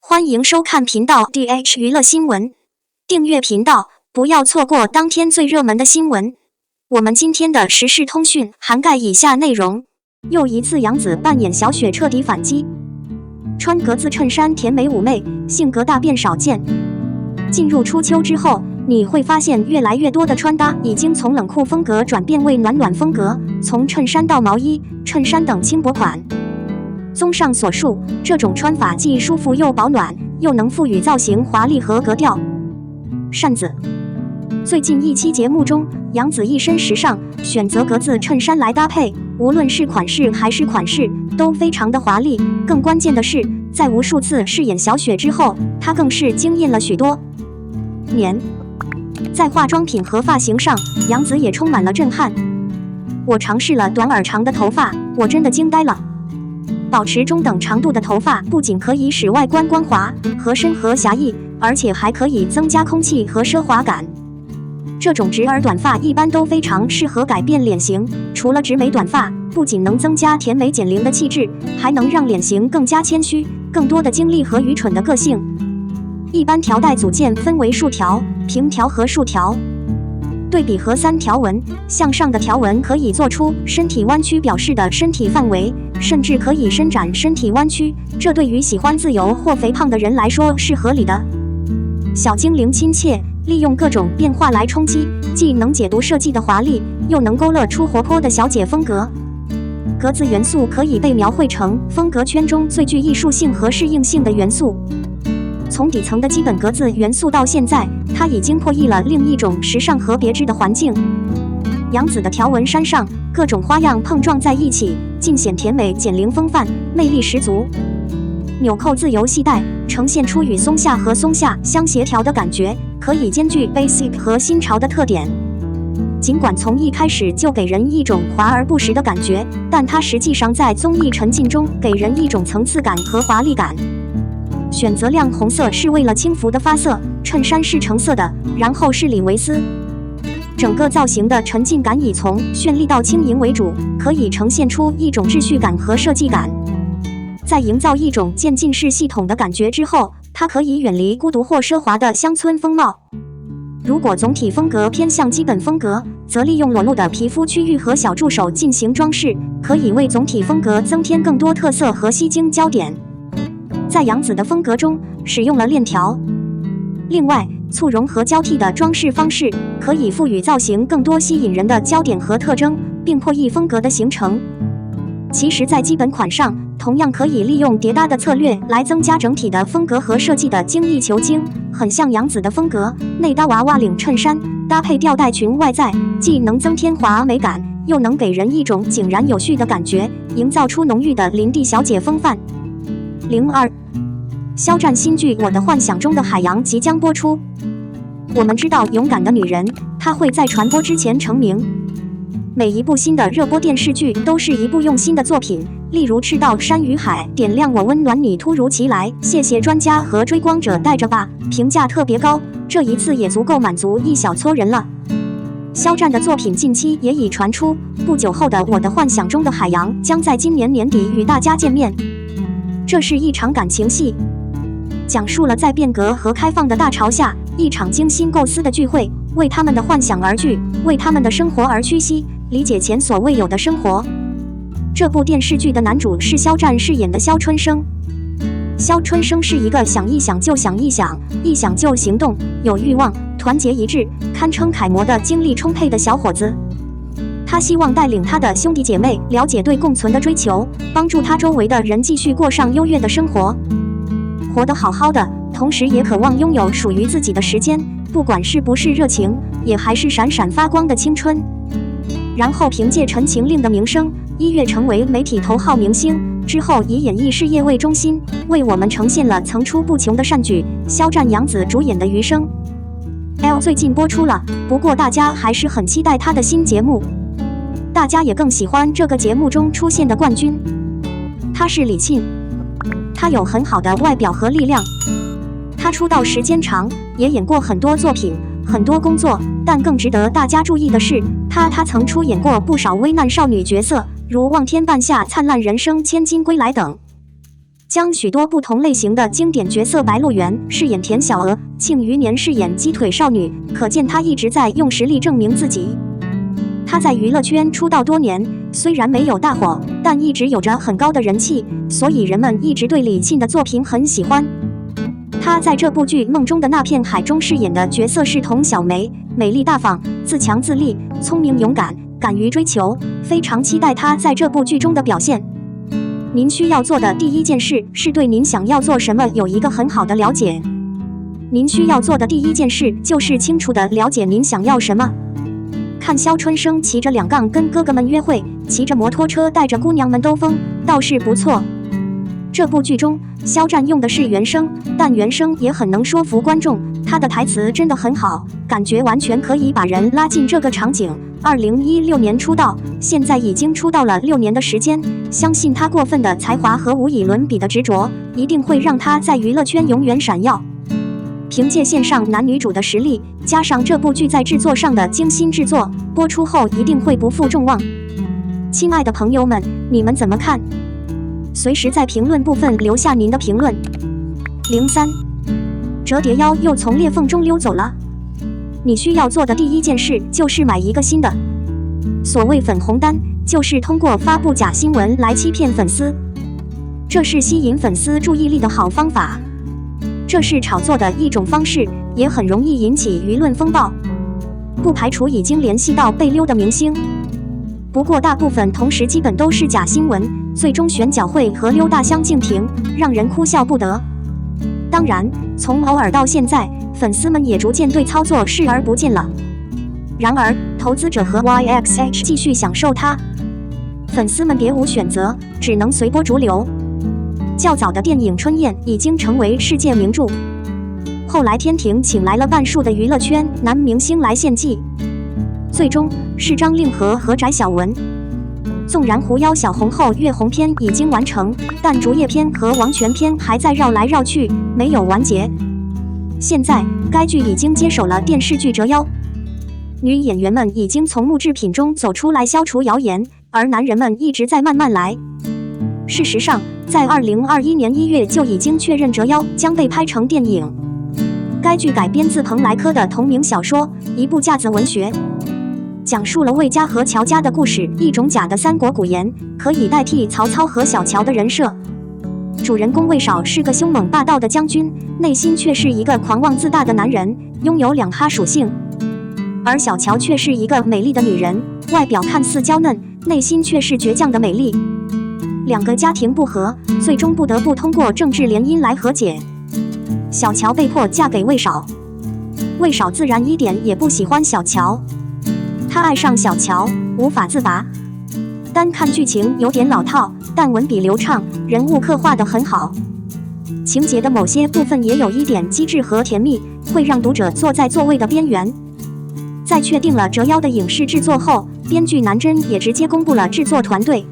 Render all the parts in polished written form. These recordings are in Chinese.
欢迎收看频道 DH 娱乐新闻，订阅频道，不要错过当天最热门的新闻。我们今天的时事通讯涵盖以下内容：又一次杨紫扮演小雪彻底反击，穿格子衬衫甜美妩媚，性格大变少见。进入初秋之后，你会发现越来越多的穿搭已经从冷酷风格转变为暖暖风格，从衬衫到毛衣、衬衫等轻薄款。综上所述，这种穿法既舒服又保暖，又能赋予造型华丽和格调。扇子。最近一期节目中，杨紫一身时尚，选择格子衬衫来搭配，无论是款式还是款式，都非常的华丽。更关键的是，在无数次饰演小雪之后，她更是惊艳了许多年。在化妆品和发型上，杨紫也充满了震撼。我尝试了短而长的头发，我真的惊呆了。保持中等长度的头发不仅可以使外观光滑、合身和侠义，而且还可以增加空气和奢华感。这种直耳短发一般都非常适合改变脸型，除了直美短发，不仅能增加甜美减龄的气质，还能让脸型更加谦虚，更多的精力和愚蠢的个性。一般条带组件分为竖条、平条和竖条。对比和3条纹，向上的条纹可以做出身体弯曲表示的身体范围，甚至可以伸展身体弯曲，这对于喜欢自由或肥胖的人来说是合理的。小精灵亲切，利用各种变化来冲击，既能解读设计的华丽，又能勾勒出活泼的小姐风格。格子元素可以被描绘成风格圈中最具艺术性和适应性的元素。从底层的基本格子元素到现在，它已经破译了另一种时尚和别致的环境。杨紫的条纹衫上，各种花样碰撞在一起，尽显甜美减龄风范，魅力十足。纽扣自由系带，呈现出与松下和松下相协调的感觉，可以兼具 basic 和新潮的特点。尽管从一开始就给人一种华而不实的感觉，但它实际上在综艺沉浸中给人一种层次感和华丽感。选择亮红色是为了轻浮的发色，衬衫是橙色的，然后是李维斯。整个造型的沉浸感以从绚丽到轻盈为主，可以呈现出一种秩序感和设计感。在营造一种渐进式系统的感觉之后，它可以远离孤独或奢华的乡村风貌。如果总体风格偏向基本风格，则利用裸露的皮肤区域和小助手进行装饰，可以为总体风格增添更多特色和吸睛焦点。在杨紫的风格中，使用了链条。另外，簇绒和交替的装饰方式可以赋予造型更多吸引人的焦点和特征，并破译风格的形成。其实，在基本款上，同样可以利用叠搭的策略来增加整体的风格和设计的精益求精，很像杨紫的风格。内搭娃娃领衬衫，搭配吊带裙外在，既能增添华美感，又能给人一种井然有序的感觉，营造出浓郁的林地小姐风范。02肖战新剧《我的幻想中的海洋》即将播出。我们知道，勇敢的女人，她会在传播之前成名。每一部新的热播电视剧都是一部用心的作品，例如《赤道山与海》点亮我温暖你突如其来，谢谢专家和追光者带着吧，评价特别高，这一次也足够满足一小撮人了。肖战的作品近期也已传出，不久后的《我的幻想中的海洋》将在今年年底与大家见面。这是一场感情戏，讲述了在变革和开放的大潮下，一场精心构思的聚会，为他们的幻想而聚，为他们的生活而屈膝，理解前所未有的生活。这部电视剧的男主是肖战饰演的肖春生。肖春生是一个想一想就想一想，一想就行动，有欲望，团结一致，堪称楷模的精力充沛的小伙子。他希望带领他的兄弟姐妹了解对共存的追求，帮助他周围的人继续过上优越的生活，活得好好的，同时也渴望拥有属于自己的时间，不管是不是热情，也还是闪闪发光的青春。然后凭借《陈情令》的名声，一跃成为媒体头号明星，之后以演艺事业为中心，为我们呈现了层出不穷的善举。肖战、杨紫主演的《余生》L 最近播出了，不过大家还是很期待他的新节目。大家也更喜欢这个节目中出现的冠军，他是李沁。他有很好的外表和力量，他出道时间长，也演过很多作品，很多工作，但更值得大家注意的是，他曾出演过不少危难少女角色，如《望天半夏》《灿烂人生》《千金归来》等。将许多不同类型的经典角色，白鹿原饰演田小娥，庆余年饰演鸡腿少女，可见她一直在用实力证明自己。她在娱乐圈出道多年，虽然没有大火，但一直有着很高的人气，所以人们一直对李沁的作品很喜欢。她在这部剧《梦中的那片海》中饰演的角色是童小梅，美丽大方，自强自立，聪明勇敢，敢于追求，非常期待她在这部剧中的表现。您需要做的第一件事是对您想要做什么有一个很好的了解。您需要做的第一件事就是清楚地了解您想要什么。看肖春生骑着2杠跟哥哥们约会，骑着摩托车带着姑娘们兜风，倒是不错。这部剧中，肖战用的是原声，但原声也很能说服观众，他的台词真的很好，感觉完全可以把人拉进这个场景。2016年出道，现在已经出道了6年的时间，相信他过分的才华和无以伦比的执着，一定会让他在娱乐圈永远闪耀。凭借线上男女主的实力，加上这部剧在制作上的精心制作，播出后一定会不负众望。亲爱的朋友们，你们怎么看？随时在评论部分留下您的评论。03，折叠腰又从裂缝中溜走了。你需要做的第一件事就是买一个新的。所谓粉红单，就是通过发布假新闻来欺骗粉丝，这是吸引粉丝注意力的好方法。这是炒作的一种方式，也很容易引起舆论风暴，不排除已经联系到被溜的明星。不过大部分同时基本都是假新闻，最终选角会和溜大相径庭，让人哭笑不得。当然，从偶尔到现在，粉丝们也逐渐对操作视而不见了。然而，投资者和 YXH 继续享受它，粉丝们别无选择，只能随波逐流。较早的电影《春燕》已经成为世界名著，后来天庭请来了半数的娱乐圈男明星来献祭，最终是张令和和翟晓文。纵然狐妖小红后月红篇已经完成，但竹叶篇和王权篇还在绕来绕去，没有完结。现在该剧已经接手了电视剧《折腰》，女演员们已经从木制品中走出来消除谣言，而男人们一直在慢慢来。事实上，在2021年1月就已经确认《折腰》将被拍成电影。该剧改编自蓬莱柯的同名小说，一部架子文学，讲述了魏家和乔家的故事，一种假的三国古言，可以代替曹操和小乔的人设。主人公魏少是个凶猛霸道的将军，内心却是一个狂妄自大的男人，拥有2哈属性。而小乔却是一个美丽的女人，外表看似娇嫩，内心却是倔强的美丽。2个家庭不和，最终不得不通过政治联姻来和解。小乔被迫嫁给魏少，魏少自然一点也不喜欢小乔，他爱上小乔，无法自拔。单看剧情有点老套，但文笔流畅，人物刻画得很好，情节的某些部分也有一点机智和甜蜜，会让读者坐在座位的边缘。在确定了《折腰》的影视制作后，编剧南真也直接公布了制作团队。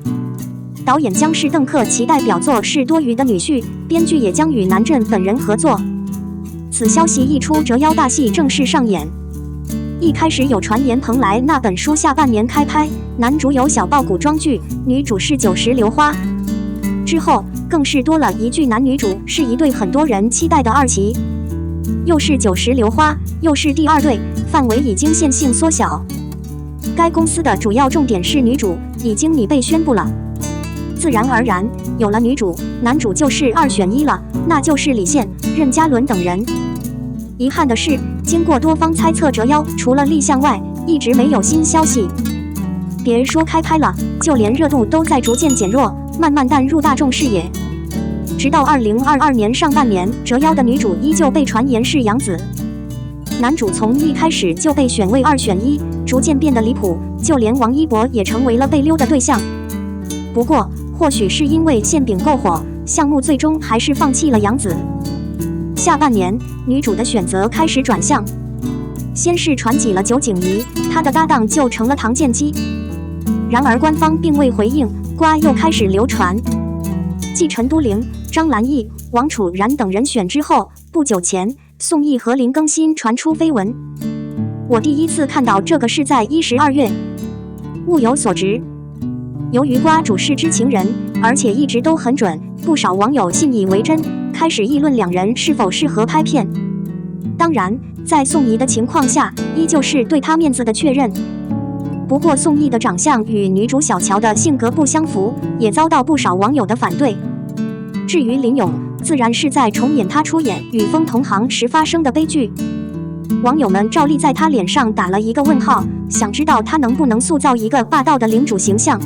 导演将是邓克，其代表作是多余的女婿，编剧也将与南震本人合作。此消息一出，《折腰》大戏正式上演。一开始有传言蓬莱那本书下半年开拍，男主有小爆古装剧，女主是九石流花。之后更是多了一句男女主是一对很多人期待的二期，又是九石流花，又是第2对，范围已经线性缩小。该公司的主要重点是女主，已经拟被宣布了。自然而然，有了女主，男主就是2选1了，那就是李现、任嘉伦等人。遗憾的是，经过多方猜测，《折腰》除了立项外，一直没有新消息。别说开拍了，就连热度都在逐渐减弱，慢慢淡入大众视野。直到2022年上半年，《折腰》的女主依旧被传言是杨紫，男主从一开始就被选为2选1，逐渐变得离谱，就连王一博也成为了被溜的对象。不过，或许是因为馅饼够火，项目最终还是放弃了杨紫。下半年，女主的选择开始转向，先是传起了九景怡，她的搭档就成了唐建基。然而官方并未回应，瓜又开始流传。继陈都灵、张兰艺、王楚然等人选之后，不久前，宋轶和林更新传出绯闻。我第一次看到这个是在12月，物有所值。由于瓜主是知情人，而且一直都很准，不少网友信以为真，开始议论两人是否适合拍片。当然，在宋怡的情况下，依旧是对她面子的确认。不过，宋轶的长相与女主小乔的性格不相符，也遭到不少网友的反对。至于林勇，自然是在重演他出演《与风同行》时发生的悲剧。网友们照例在他脸上打了一个问号，想知道他能不能塑造一个霸道的领主形象。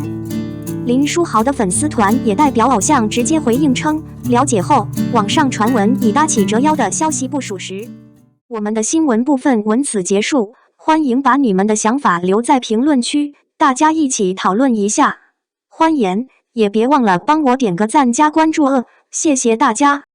林书豪的粉丝团也代表偶像直接回应称，了解后，网上传闻已搭起折腰的消息不属实。我们的新闻部分文此结束，欢迎把你们的想法留在评论区，大家一起讨论一下。欢迎，也别忘了帮我点个赞加关注谢谢大家。